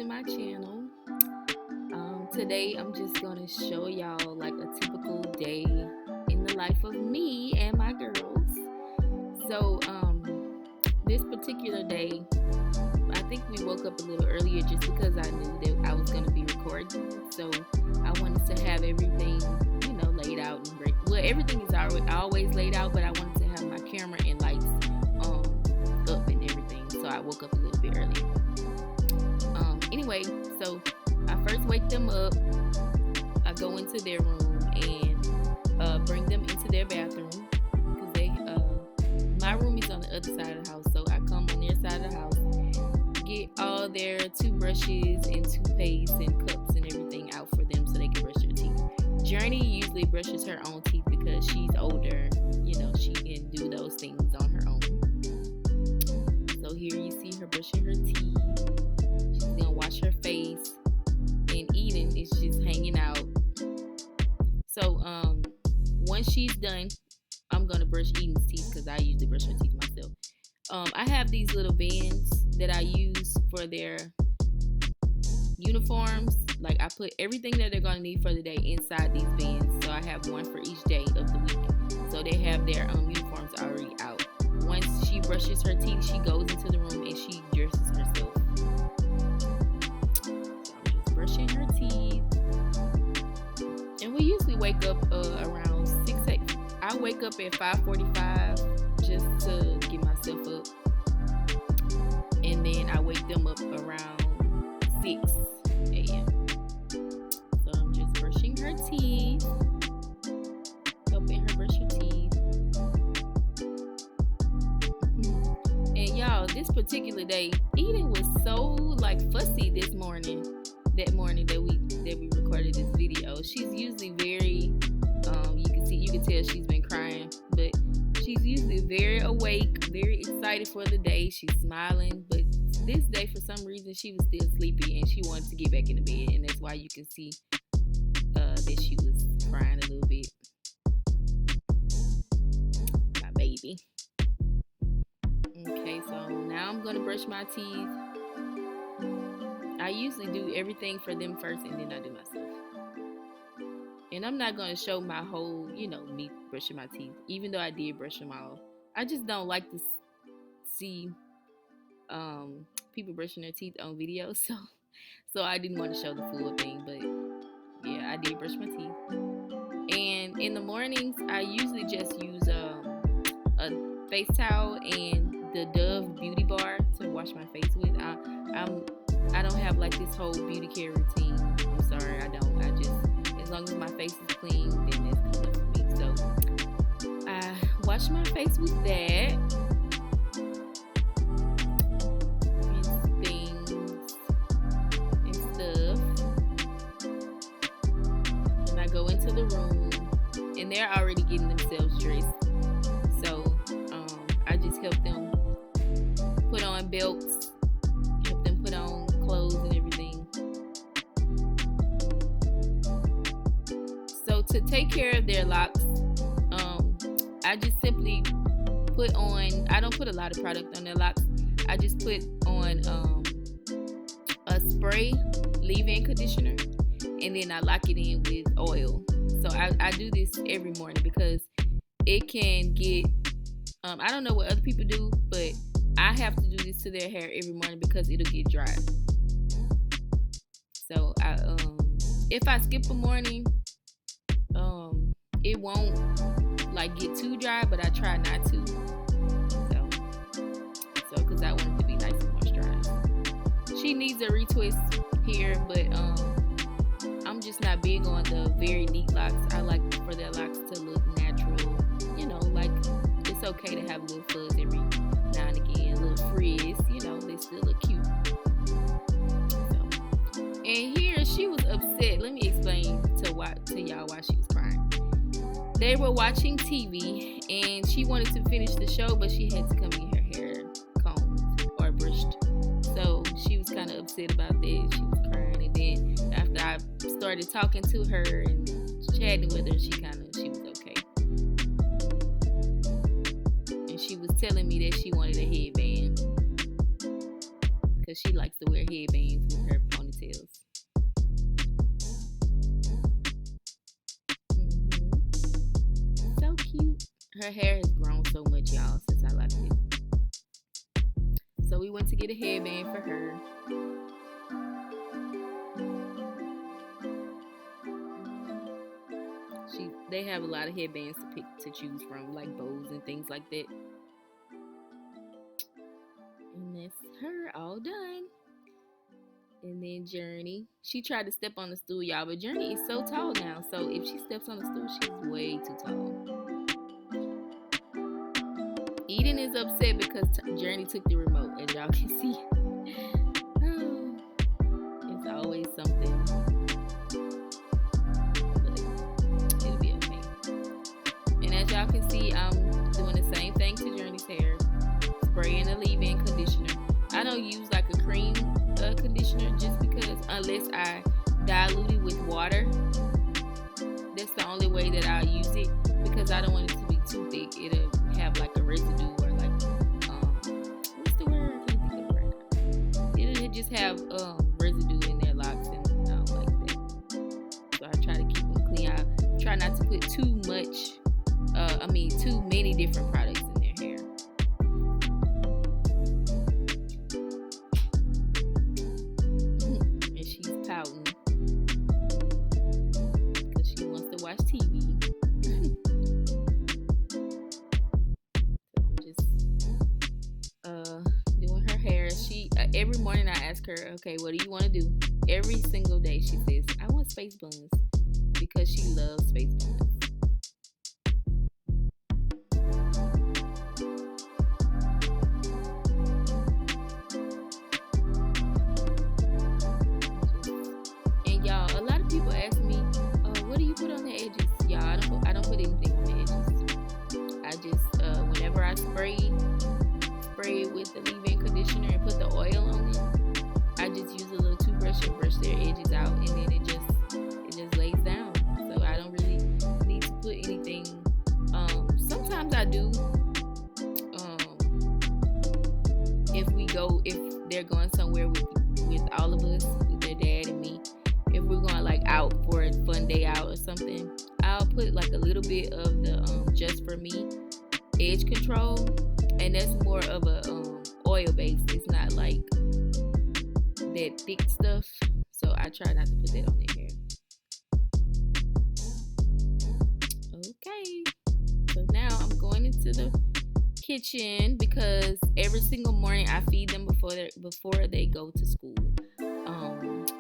to my channel. Today I'm just gonna show y'all like a typical day in the life of me and my girls. So this particular day, I think we woke up a little earlier just because I knew that I was gonna be recording. So I wanted to have everything, laid out and great. Well, everything is always laid out, but I wanted to have my camera and lights up and everything. So I woke up a little bit earlier. Anyway, so I first wake them up. I go into their room and bring them into their bathroom because my room is on the other side of the house. So I come on their side of the house, get all their toothbrushes and toothpaste and cups and everything out for them so they can brush their teeth. Journey usually brushes her own teeth because she's older. She can do those things on her own. So here you see her brushing her teeth. She's gonna wash her face, and Eden is just hanging out. So once she's done, I'm gonna brush Eden's teeth because I usually brush her teeth myself. I have these little bands that I use for their uniforms. Like I put everything that they're gonna need for the day inside these bands. So I have one for each day of the week. So they have their uniforms already out. Once she brushes her teeth, she goes into the room and she dresses herself. So I'm just brushing her teeth. And we usually wake up around 6. I wake up at 5:45 just to get myself up. And then I wake them up around 6 a.m. So I'm just brushing her teeth, helping her brush her teeth. And y'all, this particular day, Eden was so fussy this morning. That morning that we recorded this video, she's usually very you can tell she's been crying, but she's usually very awake, very excited for the day. She's smiling, but this day for some reason she was still sleepy and she wanted to get back in the bed, and that's why you can see that she was crying a little bit. My baby. Okay, so now I'm gonna brush my teeth. I usually do everything for them first and then I do myself. And I'm not going to show my whole, me brushing my teeth, even though I did brush them all. I just don't like to see people brushing their teeth on video. So I didn't want to show the full thing. But yeah, I did brush my teeth. And in the mornings, I usually just use a face towel and the Dove Beauty Bar to wash my face with. I don't have this whole beauty care routine. I'm sorry, I don't. I just, as long as my face is clean, then that's good enough for me. So I wash my face with that. And things and stuff. And I go into the room and they're already getting themselves dressed. So I just help them put on belts, help them put on clothes and everything. So to take care of their locks, I just simply put on, I don't put a lot of product on their locks. I just put on a spray leave-in conditioner, and then I lock it in with oil. So I do this every morning because it can get, I don't know what other people do, but I have to do this to their hair every morning because it'll get dry. So if I skip a morning, it won't get too dry, but I try not to. So because I want it to be nice and moisturized. She needs a retwist here, but I'm just not big on the very neat locks. I like for their locks to look natural. It's okay to have a little fuzz every now and again, a little frizz. They still look cute. So, and here she was upset. Let me explain to y'all why she was crying. They were watching TV and she wanted to finish the show, but she had to come get her hair combed or brushed. So she was kind of upset about that. She was crying, and then after I started talking to her and chatting with her, she was okay. And she was telling me that she wanted a headband because she likes to wear headbands with her her hair has grown so much, y'all, since I left it. So we went to get a headband for her. They have a lot of headbands to choose from, like bows and things like that. And that's her all done. And then Journey, she tried to step on the stool, y'all, but Journey is so tall now. So if she steps on the stool, she's way too tall. Eden is upset because Journey took the remote, as y'all can see. Oh, it's always something. But it'll be okay. And as y'all can see, I'm doing the same thing to Journey's hair. Spraying a leave-in conditioner. I don't use like a cream conditioner just because unless I dilute it with water, that's the only way that I'll use it, because I don't want it to be too thick. It'll have like a residue or like what's the word? I can't think of it right now. It'll just have residue in their locks, and I don't like that. So I try to keep them clean. I try not to put too many different products in their hair. And she's pouting because she wants to watch TV. Doing her hair. She every morning I ask her, okay, what do you want to do? Every single day she says, I want space buns, because she loves space buns. And y'all, a lot of people ask me, what do you put on the edges? Y'all, I don't put anything on the edges. I just whenever I spray it with the leave-in conditioner and put the oil on it, I just use a little toothbrush and brush their edges out, and then it just lays down. So I don't really need to put anything. Sometimes I do. If they're going somewhere with all of us, with their dad and me, if we're going like out for a fun day out or something, I'll put like a little bit of the Just For Me edge control, and that's more of a oil base. It's not like that thick stuff, so I try not to put that on their hair. Okay, so now I'm going into the kitchen because every single morning I feed them before they go to school.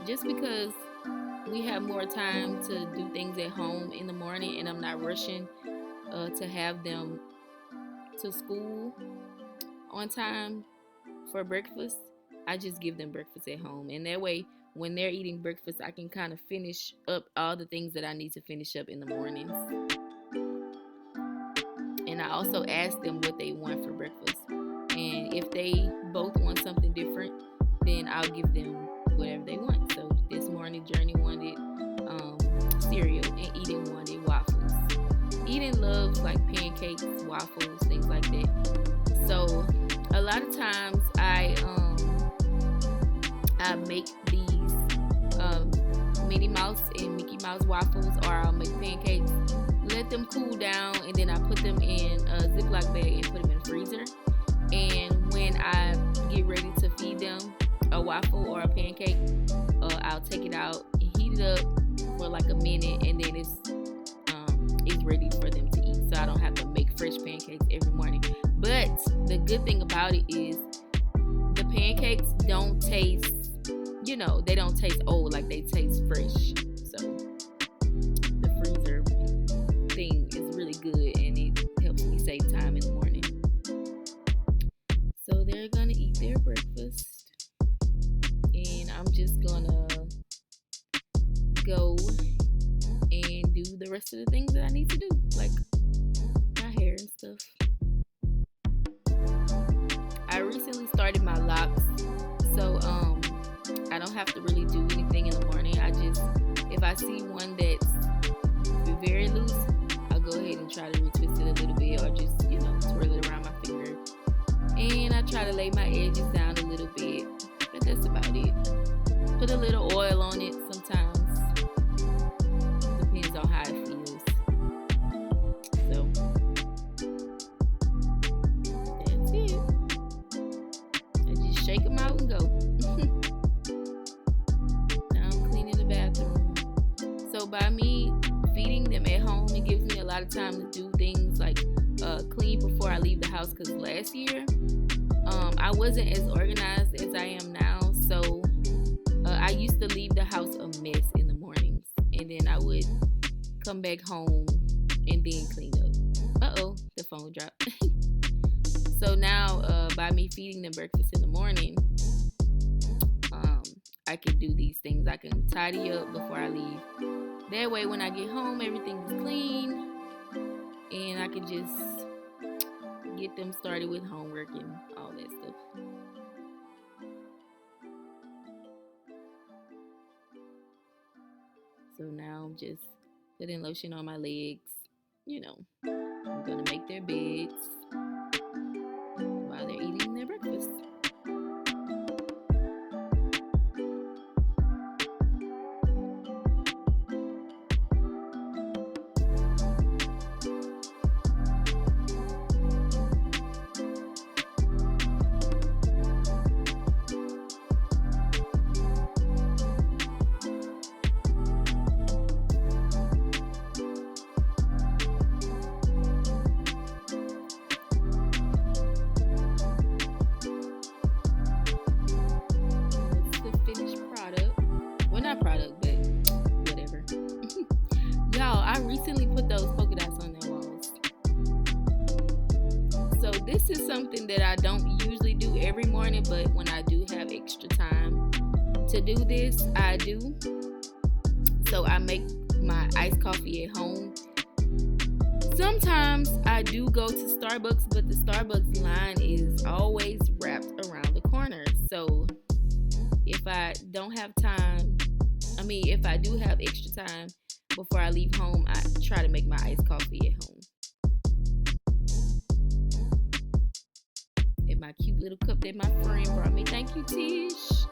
Just because we have more time to do things at home in the morning, and I'm not rushing to have them to school on time for breakfast. I just give them breakfast at home, and that way when they're eating breakfast, I can kind of finish up all the things that I need to finish up in the mornings. And I also ask them what they want for breakfast, and if they both want something different, then I'll give them whatever they want. So this morning Journey wanted cereal, and Eden wanted waffles. Eden loves like pancakes, waffles, things like that. So a lot of times I make these Minnie Mouse and Mickey Mouse waffles, or I'll make pancakes, let them cool down, and then I put them in a Ziploc bag and put them in the freezer. And when I get ready to feed them a waffle or a pancake, I'll take it out and heat it up for like a minute, and then it's ready for them to eat. So I don't have to make fresh pancakes every morning. But the good thing about it is the pancakes don't taste, they don't taste old, like they taste fresh. So the freezer thing is really good, and it helps me save time in the morning. So they're gonna eat their breakfast, and I'm just gonna go and do the rest of the things that I need to do, like my hair and stuff. I recently started my locks, so I don't have to really do anything in the morning. If I see one that's very loose, I'll go ahead and try to retwist it a little bit, or just twirl it around my finger. And I try to lay my edges down a little bit, but that's about it. Put a little oil on it sometimes. Depends on how it feels. So take them out and go. Now I'm cleaning the bathroom. So by me feeding them at home, it gives me a lot of time to do things like clean before I leave the house. Because last year, I wasn't as organized as I am now. So I used to leave the house a mess in the mornings, and then I would come back home and then clean up. The phone dropped. So now, by me feeding them breakfast in the morning, I can do these things. I can tidy up before I leave. That way, when I get home, everything is clean, and I can just get them started with homework and all that stuff. So now I'm just putting lotion on my legs. I'm gonna make their beds while they're eating their breakfast. I recently put those polka dots on their walls. So this is something that I don't usually do every morning, but when I do have extra time to do this, I do. So I make my iced coffee at home. Sometimes I do go to Starbucks, but the Starbucks line is always wrapped around the corner. So if I don't have time, if I do have extra time before I leave home, I try to make my iced coffee at home. In my cute little cup that my friend brought me. Thank you, Tish.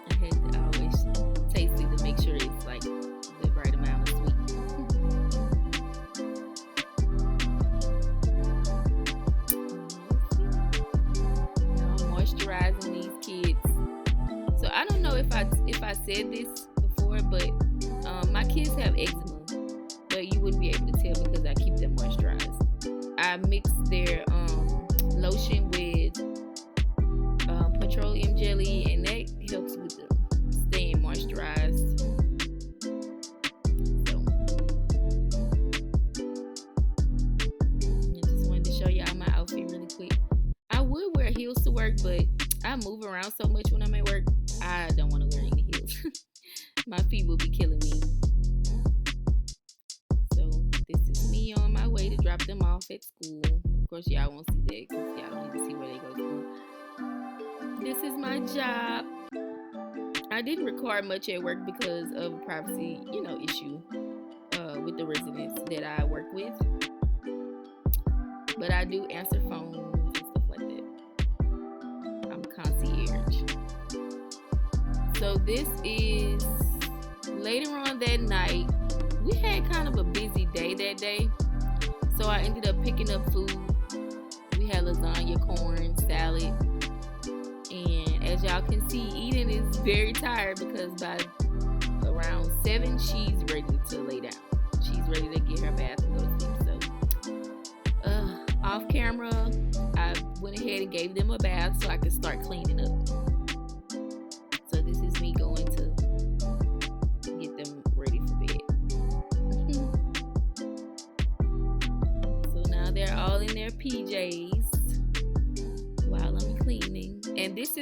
I had to always taste it to make sure it's like the right amount of sweet. Now I'm moisturizing these kids. So I don't know if I said this before, but my kids have eczema, but you wouldn't be able to tell because I keep them moisturized. I mix their lotion with petroleum jelly, and that helps with them staying moisturized. So I just wanted to show y'all my outfit really quick. I would wear heels to work, but I move around so much when I'm at work, I don't want to wear any heels. My feet will be killing me. So this is me on my way to drop them off at school. Of course, y'all won't see that because y'all don't even see where they go to school. This is my job. I didn't record much at work because of a privacy, issue with the residents that I work with. But I do answer phones and stuff like that. I'm concierge. So this is later on that night. We had kind of a busy day that day, so I ended up picking up food. We had lasagna, corn, salad, and as y'all can see, Eden is very tired because by around 7, she's ready to lay down. She's ready to get her bath and go to sleep. So, off camera, I went ahead and gave them a bath so I could start cleaning up. So this is me going to get them ready for bed. So now they're all in their PJs while I'm cleaning. And this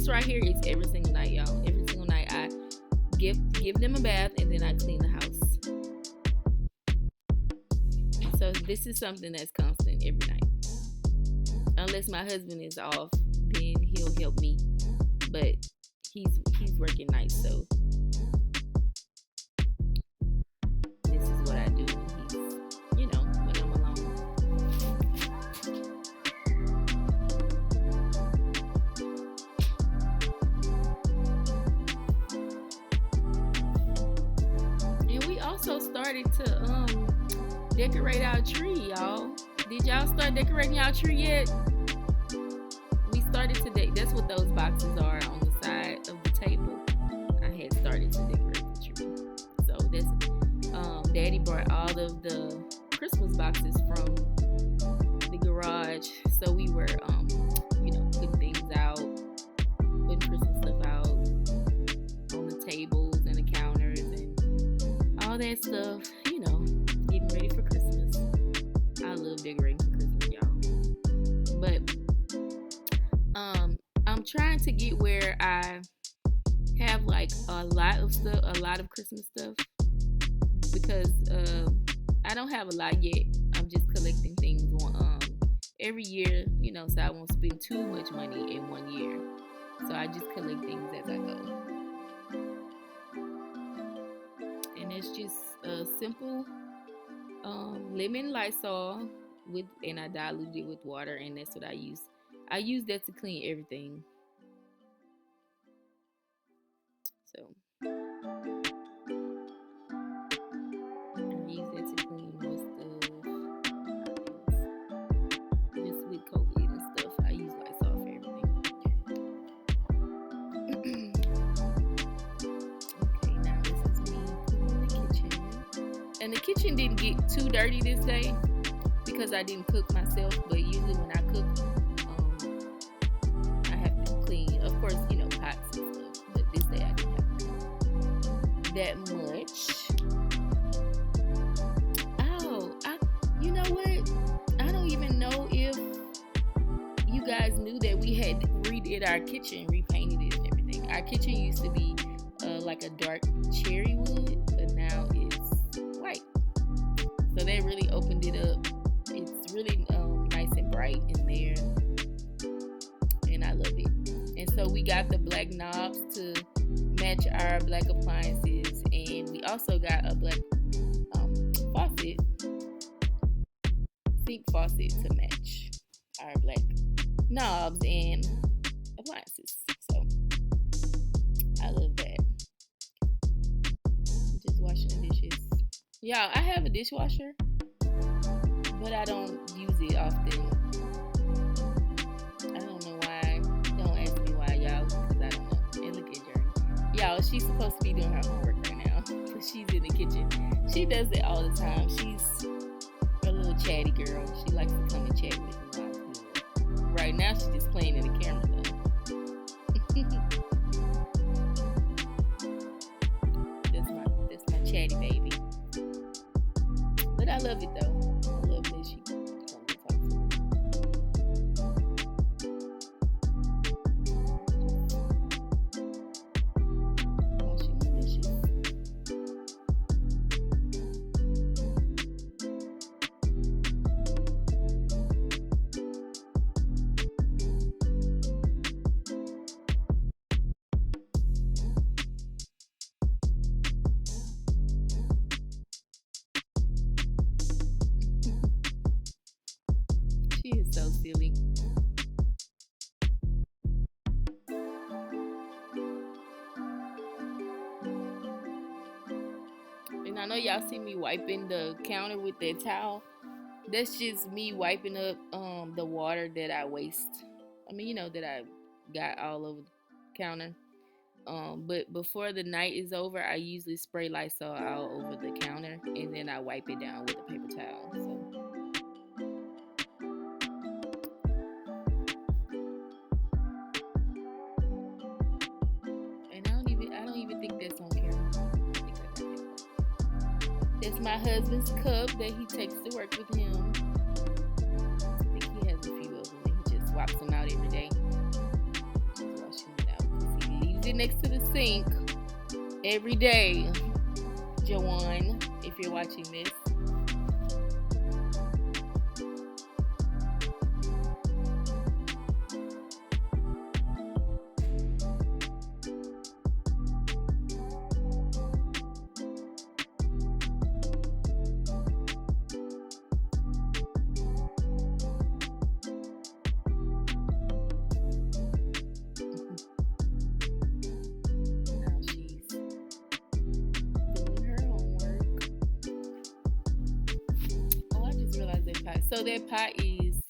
right here is every single night, y'all. Every single night I give them a bath and then I clean the house. So this is something that's constant every night. Unless my husband is off, then he'll help me. But he's working nights, so this is what I do when he's, when I'm alone. And we also also started to decorate our tree, y'all. Did y'all start decorating y'all tree yet? We started today. That's what those boxes are on the side of the table. I had started to decorate the tree. So that's Daddy brought all of the Christmas boxes from the garage. So we were putting things out, putting Christmas stuff out on the tables and the counters and all that stuff, getting ready for Christmas. I love decorating for Christmas, y'all. But I'm trying to get where I have like a lot of Christmas stuff because I don't have a lot yet. I'm just collecting things every year, so I won't spend too much money in one year. So I just collect things as I go. And it's just a simple lemon Lysol and I dilute it with water, and that's what I use. I use that to clean everything. So I use that to clean most of just with COVID and stuff. I use Lysol for everything. Okay, now this is me cleaning the kitchen. And the kitchen didn't get too dirty this day because I didn't cook myself, but usually when I cook, I have to clean, of course, pots and stuff, but this day I didn't have to clean that much. Oh, you know what? I don't even know if you guys knew that we had redid our kitchen, repainted it and everything. Our kitchen used to be like a dark cherry wood, but now it's white. So they really opened it up. It's really nice and bright in there, and I love it. And so we got the black knobs to match our black appliances, and we also got a black sink faucet to match our black knobs and appliances. So I love that. Just washing the dishes. Y'all, I have a dishwasher, but I don't use it often. I don't know why. Don't ask me why, y'all, because I don't know. And look at Journey. Y'all, she's supposed to be doing her homework right now, but she's in the kitchen. She does it all the time. She's a little chatty girl. She likes to come and chat with me while I'm cooking. Right now, she's just playing in the camera, though. that's my chatty baby. But I love it, though. I love that she comes and talks to me. Washing the dishes. She is so silly. And I know y'all see me wiping the counter with that towel. That's just me wiping up the water that I waste. I mean, that I got all over the counter. But before the night is over, I usually spray Lysol all over the counter, and then I wipe it down with a paper towel. So. And I don't even think that's on camera. I think I got that. That's my husband's cup that he takes to work with him. I think he has a few of them, and he just swaps them out every day. Just washing it out. He leaves it next to the sink every day. Jawan, if you're watching this. Now she's doing her homework. So that pot is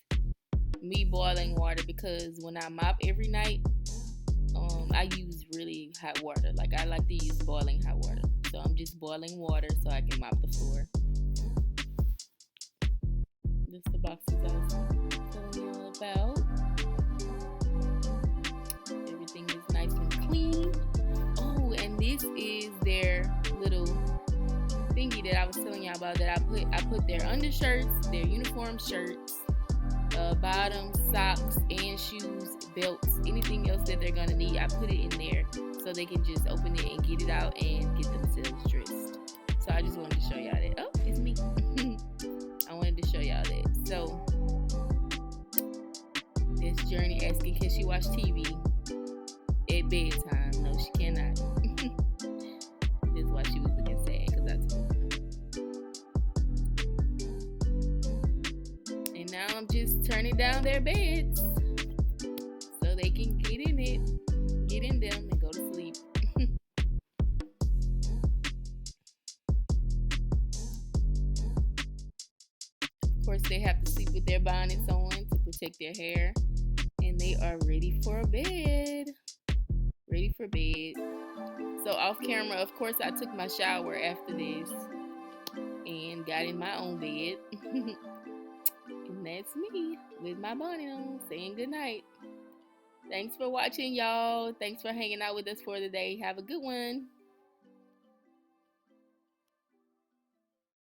me boiling water because when I mop every night, I use really hot water. Like I like to use boiling hot water. So I'm just boiling water so I can mop the floor. This is the boxes I was telling you all about. Everything is nice and clean. Oh, and this is their little thingy that I was telling y'all about that I put their undershirts, their uniform shirts, bottoms, socks, and shoes, belts, anything else that they're gonna need. I put it in there so they can just open it and get it out and get themselves dressed. So I just wanted to show y'all that. Oh, it's me. I wanted to show y'all that. So this Journey asking, can she watch TV at bedtime? No, she cannot. That's why she was looking sad because I told her. And now I'm just turning down their beds so they can get in it, get in them, and go to sleep. Of course, they have to sleep with their bonnets on to protect their hair, and they are ready for bed. Ready for bed. So off camera, of course, I took my shower after this and got in my own bed. And that's me with my bonnet on, saying goodnight. Thanks for watching, y'all. Thanks for hanging out with us for today. Have a good one.